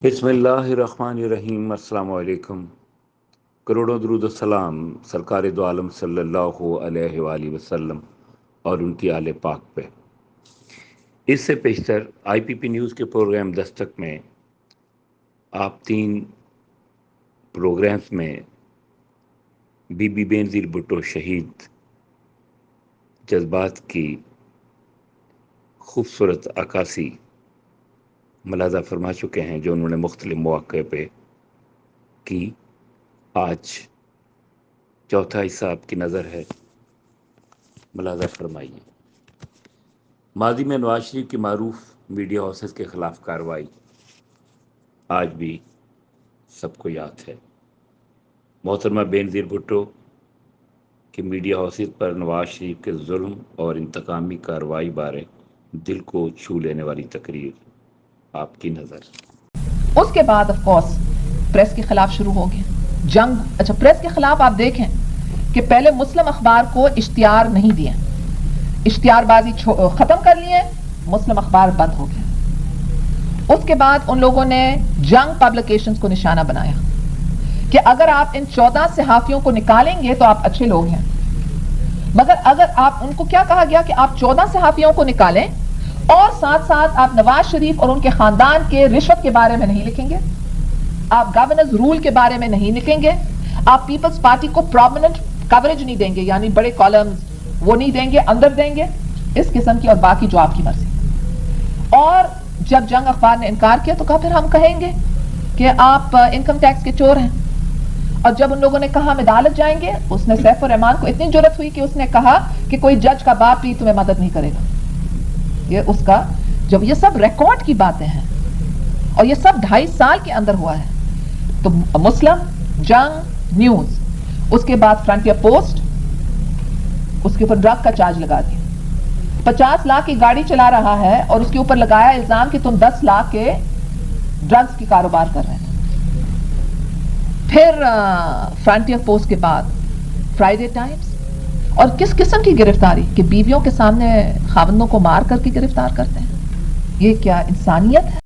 بسم اللہ الرحمن الرحیم۔ السلام علیکم۔ کروڑوں درود و سلام سرکار دو عالم صلی اللہ علیہ وآلہ وسلم اور ان کی آل پاک پہ۔ اس سے پیشتر آئی پی پی نیوز کے پروگرام دستک میں آپ 3 پروگرامز میں بی بی بینظیر بھٹو شہید جذبات کی خوبصورت عکاسی ملاحظہ فرما چکے ہیں جو انہوں نے مختلف مواقع پہ کی۔ آج چوتھا حصہ آپ کی نظر ہے، ملاحظہ فرمائیے۔ ماضی میں نواز شریف کی معروف میڈیا ہاؤسز کے خلاف کارروائی آج بھی سب کو یاد ہے۔ محترمہ بینظیر بھٹو کہ میڈیا ہاؤسز پر نواز شریف کے ظلم اور انتقامی کارروائی بارے دل کو چھو لینے والی تقریر آپ کی نظر۔ اس کے بعد آف کورس پریس کے خلاف شروع ہو گیا جنگ۔ اچھا، پریس کے خلاف آپ دیکھیں کہ پہلے مسلم اخبار کو اشتہار نہیں دیے، اشتہار بازی ختم کر لیے، مسلم اخبار بند ہو گیا۔ اس کے بعد ان لوگوں نے جنگ پبلیکیشنز کو نشانہ بنایا کہ اگر آپ ان 14 صحافیوں کو نکالیں گے تو آپ اچھے لوگ ہیں، مگر اگر آپ ان کو کیا کہا گیا کہ آپ 14 صحافیوں کو نکالیں اور ساتھ ساتھ آپ نواز شریف اور ان کے خاندان کے رشوت کے بارے میں نہیں لکھیں گے، آپ گورننس رول کے بارے میں نہیں لکھیں گے، آپ پیپلز پارٹی کو پرومیننٹ کوریج نہیں دیں گے، یعنی بڑے کالمز وہ نہیں دیں گے، اندر دیں گے، اس قسم کی اور باقی جو آپ کی مرضی۔ اور جب جنگ اخبار نے انکار کیا تو کہا پھر ہم کہیں گے کہ آپ انکم ٹیکس کے چور ہیں۔ اور جب ان لوگوں نے کہا ہم عدالت جائیں گے، اس نے سیف الرحمان کو اتنی جرأت ہوئی کہ اس نے کہا کہ کوئی جج کا باپ بھی تمہیں مدد نہیں کرے گا۔ یہ اس کا، جب یہ سب ریکارڈ کی باتیں ہیں اور یہ سب 2.5 سال کے اندر ہوا ہے، تو مسلم، جنگ، نیوز، اس کے بعد فرنٹیئر پوسٹ، اس کے اوپر ڈرگ کا چارج لگا دیا۔ 50 لاکھ کی گاڑی چلا رہا ہے اور اس کے اوپر لگایا الزام کہ تم 10 لاکھ کے ڈرگز کی کاروبار کر رہے ہیں۔ پھر فرنٹیئر پوسٹ کے بعد فرائیڈے ٹائمز، اور کس قسم کی گرفتاری کہ بیویوں کے سامنے خاوندوں کو مار کر کے گرفتار کرتے ہیں۔ یہ کیا انسانیت ہے؟